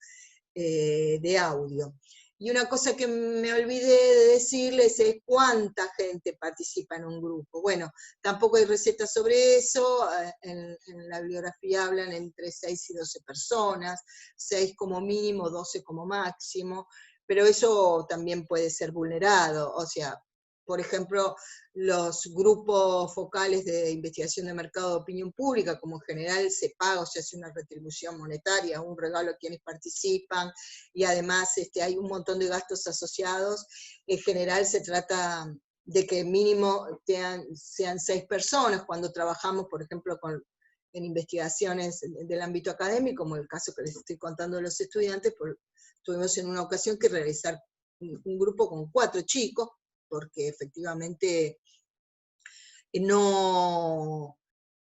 de audio. Y una cosa que me olvidé de decirles es cuánta gente participa en un grupo. Bueno, tampoco hay recetas sobre eso, en la bibliografía hablan entre 6 y 12 personas, 6 como mínimo, 12 como máximo. pero eso también puede ser vulnerado, o sea, por ejemplo, los grupos focales de investigación de mercado de opinión pública, como en general se paga o se hace una retribución monetaria, un regalo a quienes participan, y además hay un montón de gastos asociados, en general se trata de que mínimo sean 6 personas, cuando trabajamos, por ejemplo, en investigaciones del ámbito académico, como el caso que les estoy contando de los estudiantes, tuvimos en una ocasión que realizar un grupo con 4 chicos, porque efectivamente no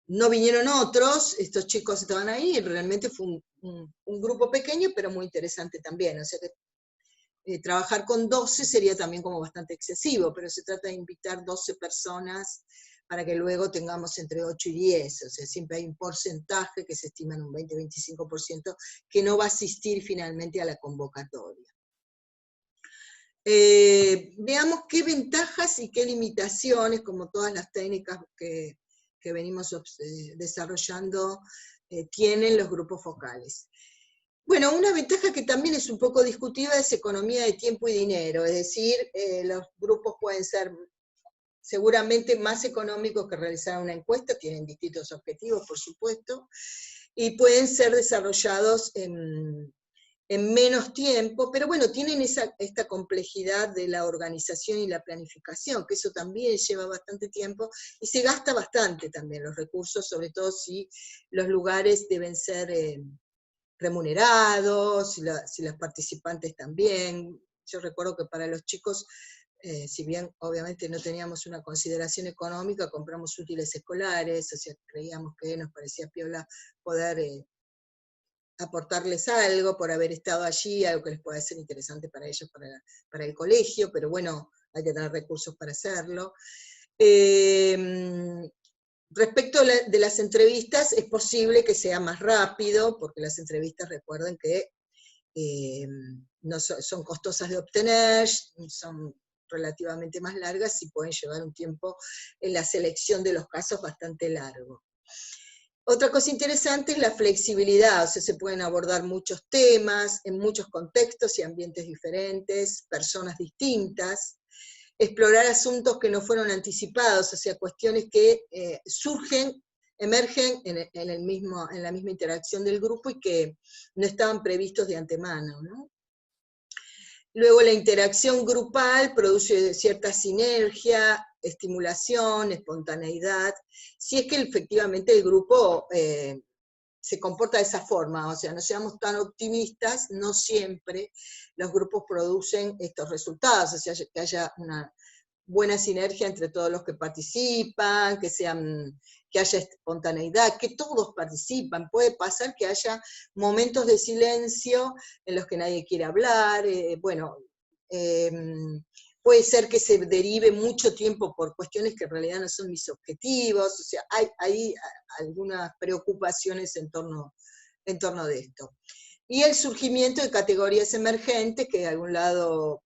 vinieron otros, estos chicos estaban ahí, y realmente fue un grupo pequeño, pero muy interesante también, o sea que trabajar con 12 sería también como bastante excesivo, pero se trata de invitar 12 personas para que luego tengamos entre 8 y 10, o sea, siempre hay un porcentaje que se estima en un 20-25% que no va a asistir finalmente a la convocatoria. Veamos qué ventajas y qué limitaciones, como todas las técnicas que venimos desarrollando, tienen los grupos focales. Bueno, una ventaja que también es un poco discutida es economía de tiempo y dinero, es decir, los grupos pueden ser seguramente más económicos que realizar una encuesta, tienen distintos objetivos, por supuesto, y pueden ser desarrollados en menos tiempo, pero bueno, tienen esta complejidad de la organización y la planificación, que eso también lleva bastante tiempo, y se gasta bastante también los recursos, sobre todo si los lugares deben ser remunerados, si los participantes también. Yo recuerdo que para los chicos, si bien obviamente no teníamos una consideración económica, compramos útiles escolares, o sea, creíamos que nos parecía piola poder aportarles algo por haber estado allí, algo que les pueda ser interesante para ellos, para el colegio, pero bueno, hay que tener recursos para hacerlo. Respecto de las entrevistas, es posible que sea más rápido, porque las entrevistas, recuerden que no son costosas de obtener, son relativamente más largas y pueden llevar un tiempo en la selección de los casos bastante largo. Otra cosa interesante es la flexibilidad, o sea, se pueden abordar muchos temas, en muchos contextos y ambientes diferentes, personas distintas, explorar asuntos que no fueron anticipados, o sea, cuestiones que surgen, emergen en la misma interacción del grupo y que no estaban previstos de antemano, ¿no? Luego la interacción grupal produce cierta sinergia, estimulación, espontaneidad, si es que efectivamente el grupo se comporta de esa forma, o sea, no seamos tan optimistas, no siempre los grupos producen estos resultados, o sea, que haya una buena sinergia entre todos los que participan, que haya espontaneidad, que todos participan. Puede pasar que haya momentos de silencio en los que nadie quiere hablar, bueno, puede ser que se derive mucho tiempo por cuestiones que en realidad no son mis objetivos, o sea, hay algunas preocupaciones en torno de esto. Y el surgimiento de categorías emergentes, que de algún lado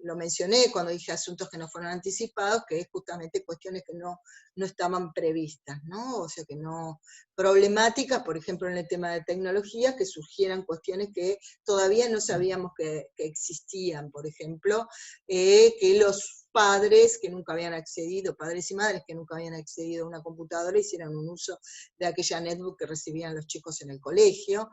lo mencioné cuando dije asuntos que no fueron anticipados, que es justamente cuestiones que no estaban previstas, ¿no? O sea, que no, problemáticas, por ejemplo, en el tema de tecnología, que surgieran cuestiones que todavía no sabíamos que existían, por ejemplo, que los padres que nunca habían accedido, padres y madres que nunca habían accedido a una computadora, hicieran un uso de aquella netbook que recibían los chicos en el colegio,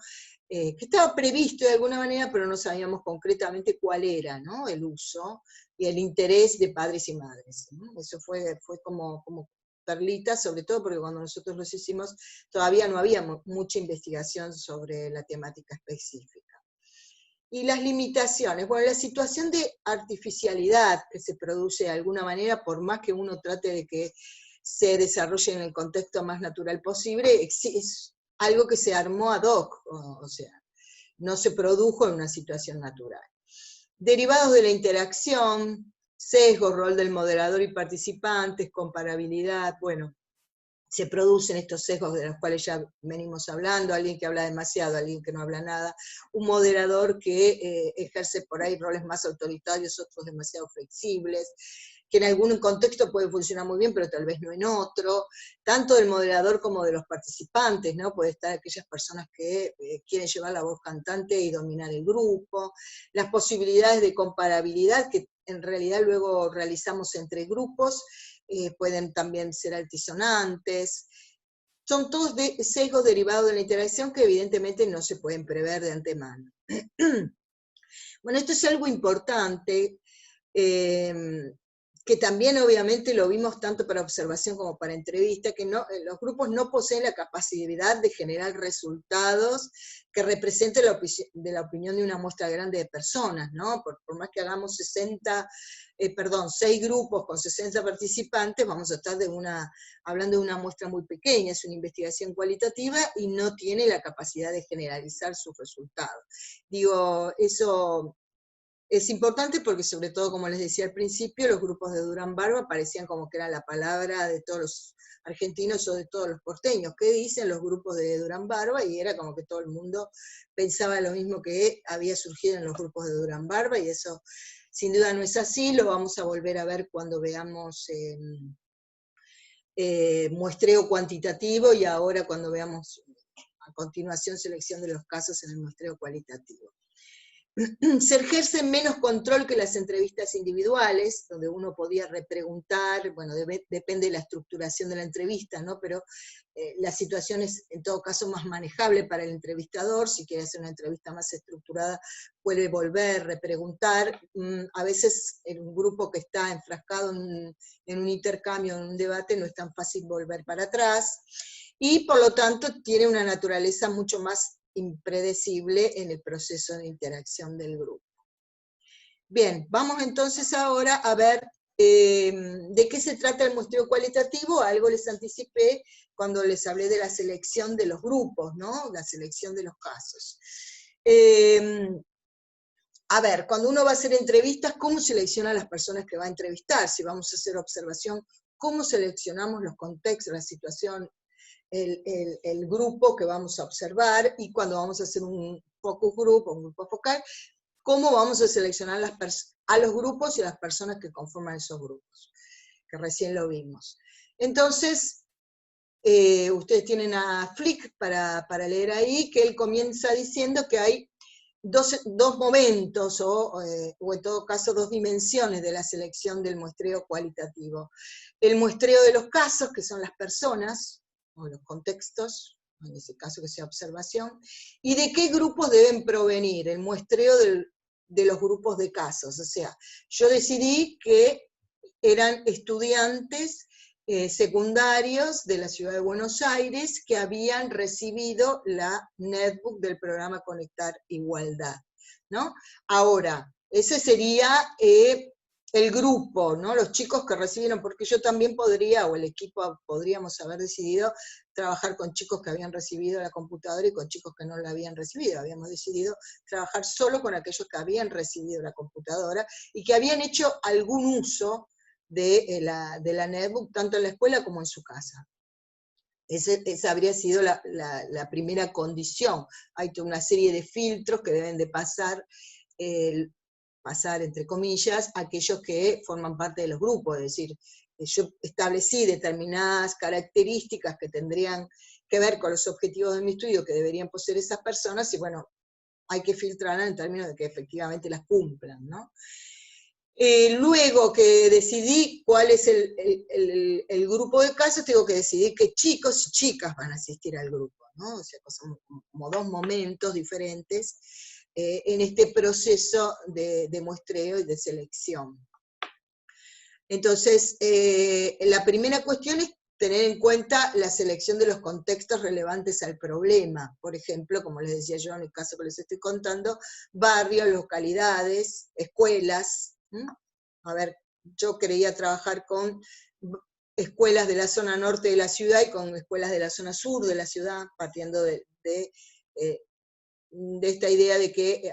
que estaba previsto de alguna manera, pero no sabíamos concretamente cuál era, ¿no? El uso y el interés de padres y madres, ¿no? Eso fue como perlita, sobre todo porque cuando nosotros los hicimos todavía no había mucha investigación sobre la temática específica. Y las limitaciones, bueno, la situación de artificialidad que se produce de alguna manera, por más que uno trate de que se desarrolle en el contexto más natural posible, es algo que se armó ad hoc, o sea, no se produjo en una situación natural. Derivados de la interacción, sesgo, rol del moderador y participantes, comparabilidad, bueno, se producen estos sesgos de los cuales ya venimos hablando, alguien que habla demasiado, alguien que no habla nada, un moderador que ejerce por ahí roles más autoritarios, otros demasiado flexibles, que en algún contexto puede funcionar muy bien, pero tal vez no en otro, tanto del moderador como de los participantes, ¿no? Puede estar aquellas personas que quieren llevar la voz cantante y dominar el grupo, las posibilidades de comparabilidad que en realidad luego realizamos entre grupos, pueden también ser altisonantes. Son todos sesgos derivados de la interacción que evidentemente no se pueden prever de antemano. Bueno, esto es algo importante, que también obviamente lo vimos tanto para observación como para entrevista, que los grupos no poseen la capacidad de generar resultados que representen la opinión de una muestra grande de personas, ¿no? Por más que hagamos 6 grupos con 60 participantes, vamos a estar hablando de una muestra muy pequeña, es una investigación cualitativa y no tiene la capacidad de generalizar sus resultados. Digo, eso es importante porque, sobre todo, como les decía al principio, los grupos de Durán-Barba parecían como que era la palabra de todos los argentinos o de todos los porteños. ¿Qué dicen los grupos de Durán-Barba? Y era como que todo el mundo pensaba lo mismo que había surgido en los grupos de Durán-Barba, y eso sin duda no es así, lo vamos a volver a ver cuando veamos muestreo cuantitativo, y ahora cuando veamos a continuación selección de los casos en el muestreo cualitativo. Se ejerce menos control que las entrevistas individuales, donde uno podía repreguntar, bueno, depende de la estructuración de la entrevista, ¿no? Pero la situación es en todo caso más manejable para el entrevistador. Si quiere hacer una entrevista más estructurada, puede volver, repreguntar. A veces en un grupo que está enfrascado en un intercambio, en un debate, no es tan fácil volver para atrás, y por lo tanto tiene una naturaleza mucho más impredecible en el proceso de interacción del grupo. Bien, vamos entonces ahora a ver de qué se trata el muestreo cualitativo. Algo les anticipé cuando les hablé de la selección de los grupos, ¿no? La selección de los casos. A ver, cuando uno va a hacer entrevistas, ¿cómo selecciona a las personas que va a entrevistar? Si vamos a hacer observación, ¿cómo seleccionamos los contextos, la situación, el grupo que vamos a observar? Y cuando vamos a hacer un focus group o un grupo focal, ¿cómo vamos a seleccionar a los grupos y a las personas que conforman esos grupos? Que recién lo vimos. Entonces, ustedes tienen a Flick para leer ahí, que él comienza diciendo que hay dos momentos, o en todo caso dos dimensiones de la selección del muestreo cualitativo. El muestreo de los casos, que son las personas, o los contextos, en ese caso que sea observación, y de qué grupos deben provenir, el muestreo de los grupos de casos. O sea, yo decidí que eran estudiantes secundarios de la ciudad de Buenos Aires que habían recibido la netbook del programa Conectar Igualdad, ¿no? Ahora, ese sería el grupo, ¿no? Los chicos que recibieron, porque yo también podría, o el equipo podríamos haber decidido trabajar con chicos que habían recibido la computadora y con chicos que no la habían recibido. Habíamos decidido trabajar solo con aquellos que habían recibido la computadora y que habían hecho algún uso de la netbook, tanto en la escuela como en su casa. Esa habría sido la primera condición. Hay toda una serie de filtros que deben de pasar entre comillas, aquellos que forman parte de los grupos. Es decir, yo establecí determinadas características que tendrían que ver con los objetivos de mi estudio que deberían poseer esas personas, y bueno, hay que filtrarlas en términos de que efectivamente las cumplan, ¿no? Luego que decidí cuál es el grupo de casos, tengo que decidir qué chicos y chicas van a asistir al grupo, ¿no? O sea, son como dos momentos diferentes en este proceso de muestreo y de selección. Entonces, la primera cuestión es tener en cuenta la selección de los contextos relevantes al problema. Por ejemplo, como les decía yo en el caso que les estoy contando, barrios, localidades, escuelas. A ver, yo quería trabajar con escuelas de la zona norte de la ciudad y con escuelas de la zona sur de la ciudad, partiendo de esta idea de que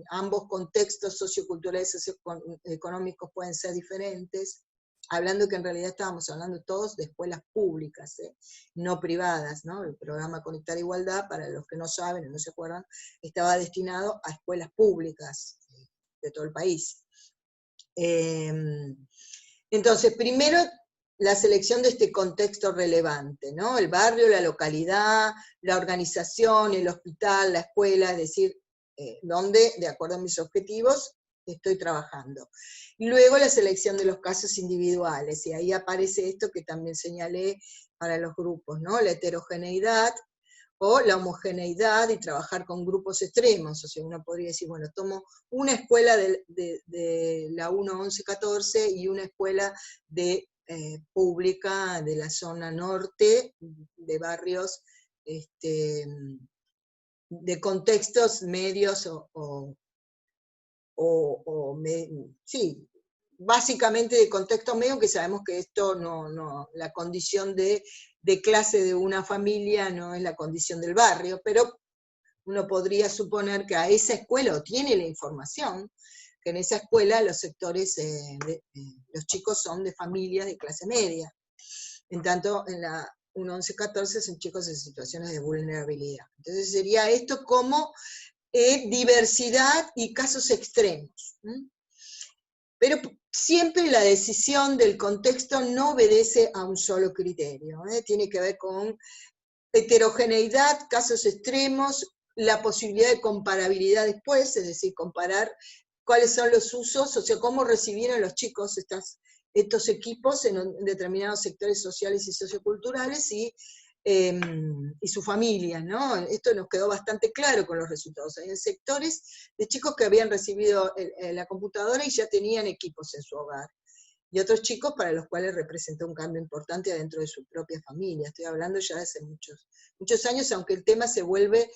ambos contextos socioculturales, socioeconómicos pueden ser diferentes, hablando que en realidad estábamos hablando todos de escuelas públicas, no privadas, ¿no? El programa Conectar Igualdad, para los que no saben o no se acuerdan, estaba destinado a escuelas públicas de todo el país. Entonces, primero, la selección de este contexto relevante, ¿no? El barrio, la localidad, la organización, el hospital, la escuela, es decir, donde, de acuerdo a mis objetivos, estoy trabajando. Y luego la selección de los casos individuales, y ahí aparece esto que también señalé para los grupos, ¿no? La heterogeneidad o la homogeneidad y trabajar con grupos extremos. O sea, uno podría decir, bueno, tomo una escuela de la 1, 11, 14 y una escuela de pública de la zona norte, de barrios de contextos medios sí, básicamente de contexto medio, que sabemos que esto la condición de clase de una familia no es la condición del barrio, pero uno podría suponer que a esa escuela, o tiene la información, que en esa escuela los sectores, los chicos son de familias de clase media. En tanto, en la 1, 11, 14 son chicos en situaciones de vulnerabilidad. Entonces sería esto como diversidad y casos extremos. Pero siempre la decisión del contexto no obedece a un solo criterio. Tiene que ver con heterogeneidad, casos extremos, la posibilidad de comparabilidad después, es decir, comparar cuáles son los usos, o sea, cómo recibieron los chicos estos equipos en determinados sectores sociales y socioculturales y su familia, ¿no? Esto nos quedó bastante claro con los resultados. Hay sectores de chicos que habían recibido la computadora y ya tenían equipos en su hogar, y otros chicos para los cuales representó un cambio importante adentro de su propia familia. Estoy hablando ya de hace muchos años, aunque el tema se vuelve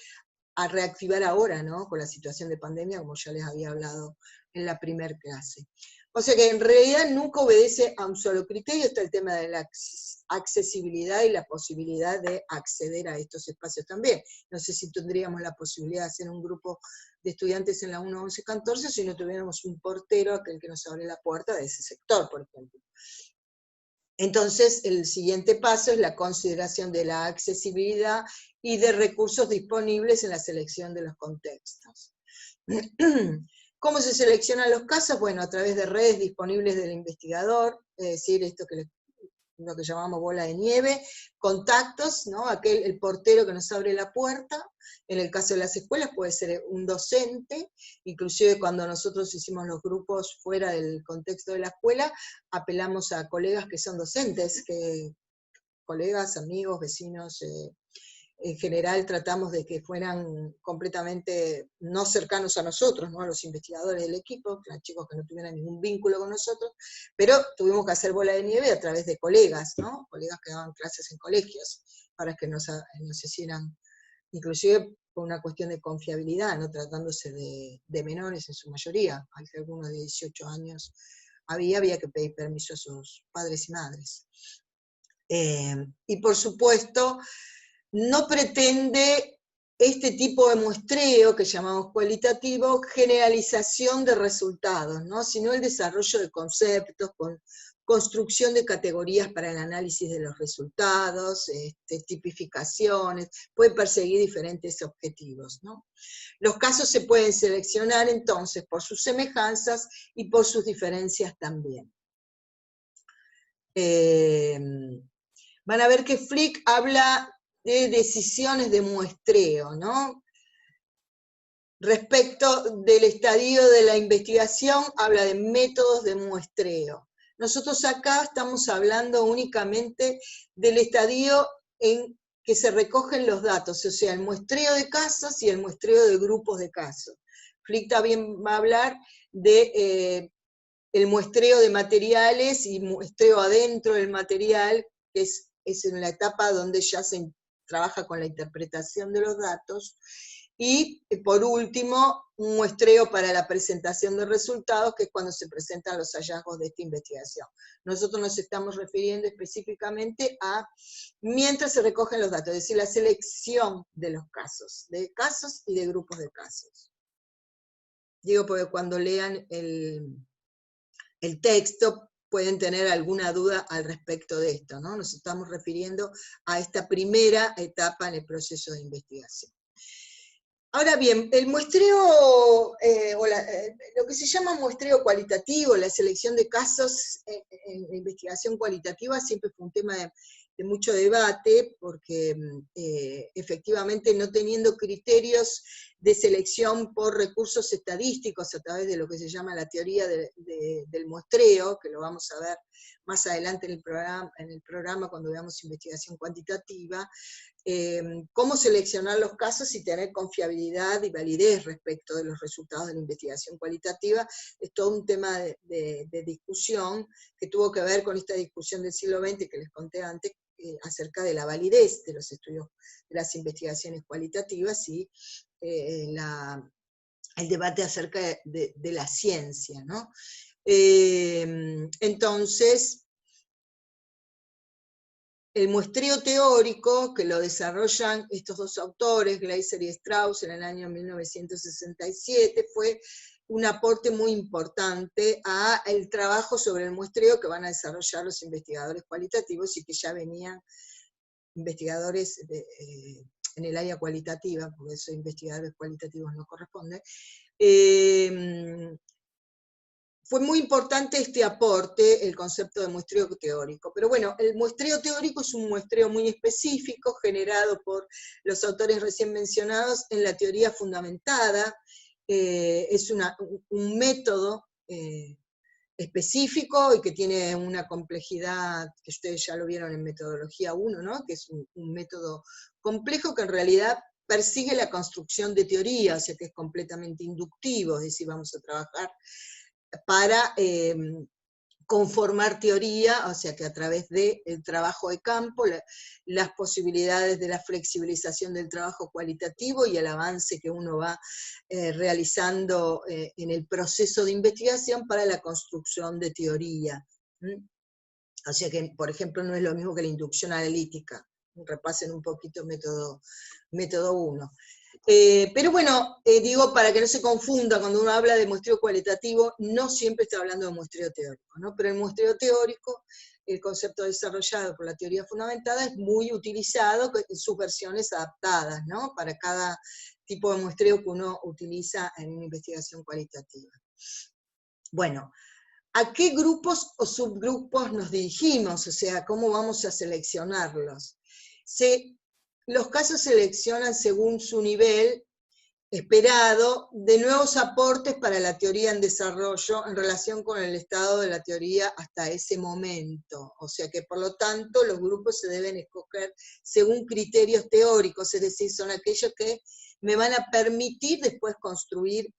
a reactivar ahora, ¿no? Con la situación de pandemia, como ya les había hablado en la primer clase. O sea que en realidad nunca obedece a un solo criterio, está el tema de la accesibilidad y la posibilidad de acceder a estos espacios también. No sé si tendríamos la posibilidad de hacer un grupo de estudiantes en la 1, 11, 14 si no tuviéramos un portero, aquel que nos abre la puerta de ese sector, por ejemplo. Entonces, el siguiente paso es la consideración de la accesibilidad y de recursos disponibles en la selección de los contextos. ¿Cómo se seleccionan los casos? Bueno, a través de redes disponibles del investigador, es decir, esto lo que llamamos bola de nieve, contactos, ¿no? El portero que nos abre la puerta. En el caso de las escuelas puede ser un docente, inclusive cuando nosotros hicimos los grupos fuera del contexto de la escuela, apelamos a colegas que son docentes, colegas, amigos, vecinos, en general tratamos de que fueran completamente no cercanos a nosotros, ¿no? A los investigadores del equipo, que eran chicos que no tuvieran ningún vínculo con nosotros, pero tuvimos que hacer bola de nieve a través de colegas, ¿no? Colegas que daban clases en colegios, para que nos hicieran, inclusive por una cuestión de confiabilidad, ¿no? Tratándose de menores en su mayoría, hay algunos de 18 años había que pedir permiso a sus padres y madres. Y por supuesto, no pretende este tipo de muestreo, que llamamos cualitativo, generalización de resultados, ¿no? Sino el desarrollo de conceptos, con construcción de categorías para el análisis de los resultados, tipificaciones, puede perseguir diferentes objetivos, ¿no? Los casos se pueden seleccionar entonces por sus semejanzas y por sus diferencias también. Van a ver que Flick habla de decisiones de muestreo, ¿no? Respecto del estadio de la investigación, habla de métodos de muestreo. Nosotros acá estamos hablando únicamente del estadio en que se recogen los datos, o sea, el muestreo de casos y el muestreo de grupos de casos. Flick también va a hablar de el muestreo de materiales y muestreo adentro del material, que es en la etapa donde ya se trabaja con la interpretación de los datos, y por último, un muestreo para la presentación de resultados, que es cuando se presentan los hallazgos de esta investigación. Nosotros nos estamos refiriendo específicamente a mientras se recogen los datos, es decir, la selección de los casos y de grupos de casos. Digo, porque cuando lean el texto pueden tener alguna duda al respecto de esto, ¿no? Nos estamos refiriendo a esta primera etapa en el proceso de investigación. Ahora bien, el muestreo, lo que se llama muestreo cualitativo, la selección de casos en investigación cualitativa, siempre fue un tema de mucho debate, porque efectivamente no teniendo criterios de selección por recursos estadísticos a través de lo que se llama la teoría del muestreo, que lo vamos a ver más adelante en el programa cuando veamos investigación cuantitativa, cómo seleccionar los casos y tener confiabilidad y validez respecto de los resultados de la investigación cualitativa, es todo un tema de discusión que tuvo que ver con esta discusión del siglo XX que les conté antes, acerca de la validez de los estudios, de las investigaciones cualitativas y el debate acerca de la ciencia, ¿no? Entonces, el muestreo teórico, que lo desarrollan estos dos autores, Gleiser y Strauss, en el año 1967, fue un aporte muy importante al trabajo sobre el muestreo que van a desarrollar los investigadores cualitativos y que ya venían investigadores en el área cualitativa, porque esos investigadores cualitativos no corresponden. Fue muy importante este aporte, el concepto de muestreo teórico. Pero bueno, el muestreo teórico es un muestreo muy específico, generado por los autores recién mencionados en la teoría fundamentada. Es un método específico y que tiene una complejidad, que ustedes ya lo vieron en metodología 1, ¿no? Que es un método complejo que en realidad persigue la construcción de teoría, o sea que es completamente inductivo, es decir, vamos a trabajar para conformar teoría, o sea que a través del trabajo de campo, las posibilidades de la flexibilización del trabajo cualitativo y el avance que uno va realizando en el proceso de investigación para la construcción de teoría. O sea que, por ejemplo, no es lo mismo que la inducción analítica. Repasen un poquito método 1. Pero bueno, digo, para que no se confunda, cuando uno habla de muestreo cualitativo, no siempre está hablando de muestreo teórico, ¿no? Pero el muestreo teórico, el concepto desarrollado por la teoría fundamentada, es muy utilizado en sus versiones adaptadas, ¿no? Para cada tipo de muestreo que uno utiliza en una investigación cualitativa. Bueno, ¿a qué grupos o subgrupos nos dirigimos? O sea, ¿cómo vamos a seleccionarlos? Los casos se seleccionan según su nivel esperado de nuevos aportes para la teoría en desarrollo en relación con el estado de la teoría hasta ese momento. O sea que, por lo tanto, los grupos se deben escoger según criterios teóricos, es decir, son aquellos que me van a permitir después construir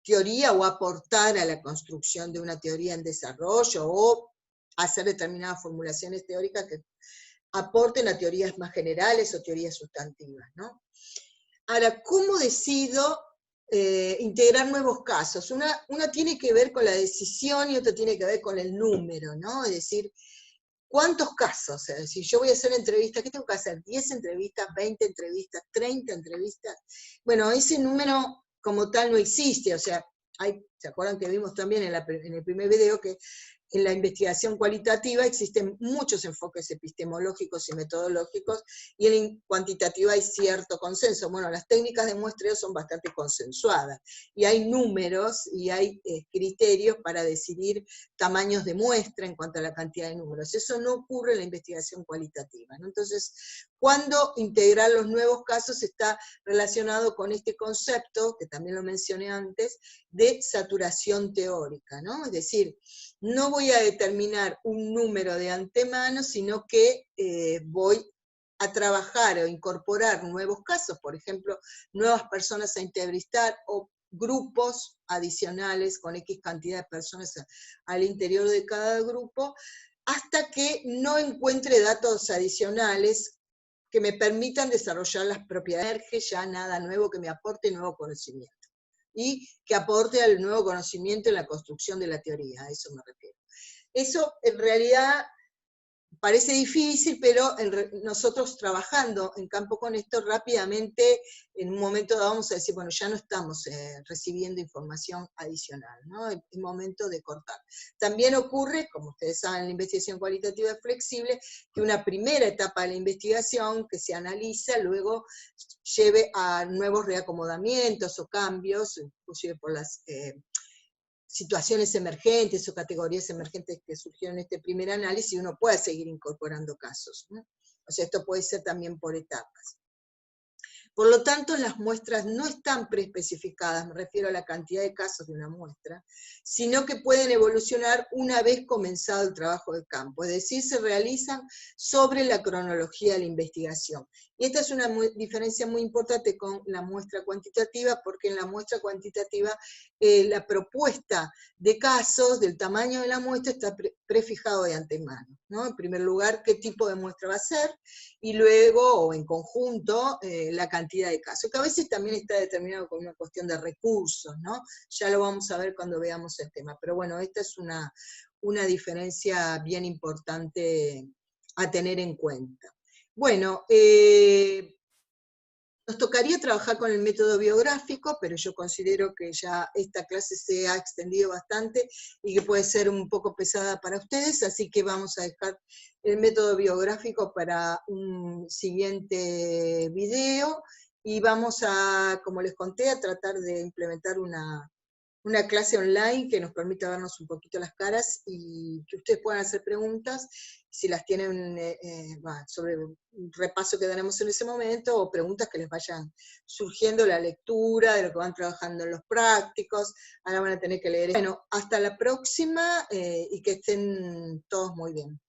teoría o aportar a la construcción de una teoría en desarrollo o hacer determinadas formulaciones teóricas que aporten a teorías más generales o teorías sustantivas, ¿no? Ahora, ¿cómo decido integrar nuevos casos? Una tiene que ver con la decisión y otra tiene que ver con el número, ¿no? Es decir, ¿cuántos casos? Es decir, yo voy a hacer entrevistas, ¿qué tengo que hacer? ¿10 entrevistas, 20 entrevistas, 30 entrevistas? Bueno, ese número como tal no existe, o sea, ¿se acuerdan que vimos también en el primer video que en la investigación cualitativa existen muchos enfoques epistemológicos y metodológicos, y en cuantitativa hay cierto consenso? Bueno, las técnicas de muestreo son bastante consensuadas, y hay números y hay criterios para decidir tamaños de muestra en cuanto a la cantidad de números. Eso no ocurre en la investigación cualitativa, ¿no? Entonces, cuando integrar los nuevos casos está relacionado con este concepto, que también lo mencioné antes, de saturación teórica, ¿no? Es decir, no voy a determinar un número de antemano, sino que voy a trabajar o incorporar nuevos casos, por ejemplo, nuevas personas a entrevistar o grupos adicionales con X cantidad de personas al interior de cada grupo, hasta que no encuentre datos adicionales que me permitan desarrollar las propiedades, ya nada nuevo que me aporte nuevo conocimiento, y que aporte al nuevo conocimiento en la construcción de la teoría, a eso me refiero. Eso, en realidad, parece difícil, pero nosotros trabajando en campo con esto rápidamente, en un momento dado vamos a decir, bueno, ya no estamos recibiendo información adicional, ¿no? Es momento de cortar. También ocurre, como ustedes saben, la investigación cualitativa flexible, que una primera etapa de la investigación que se analiza, luego lleve a nuevos reacomodamientos o cambios, inclusive por las situaciones emergentes o categorías emergentes que surgieron en este primer análisis, uno puede seguir incorporando casos, ¿no? O sea, esto puede ser también por etapas. Por lo tanto, las muestras no están preespecificadas, me refiero a la cantidad de casos de una muestra, sino que pueden evolucionar una vez comenzado el trabajo de campo, es decir, se realizan sobre la cronología de la investigación. Y esta es una diferencia muy importante con la muestra cuantitativa, porque en la muestra cuantitativa la propuesta de casos, del tamaño de la muestra, está prefijado de antemano, ¿no? En primer lugar, qué tipo de muestra va a ser, y luego, o en conjunto, la cantidad de casos, que a veces también está determinado con una cuestión de recursos, ¿no? Ya lo vamos a ver cuando veamos el tema, pero bueno, esta es una diferencia bien importante a tener en cuenta. Bueno, nos tocaría trabajar con el método biográfico, pero yo considero que ya esta clase se ha extendido bastante y que puede ser un poco pesada para ustedes, así que vamos a dejar el método biográfico para un siguiente video, y vamos a, como les conté, a tratar de implementar una clase online que nos permita vernos un poquito las caras y que ustedes puedan hacer preguntas, si las tienen sobre un repaso que daremos en ese momento, o preguntas que les vayan surgiendo la lectura, de lo que van trabajando en los prácticos. Ahora van a tener que leer. Bueno, hasta la próxima y que estén todos muy bien.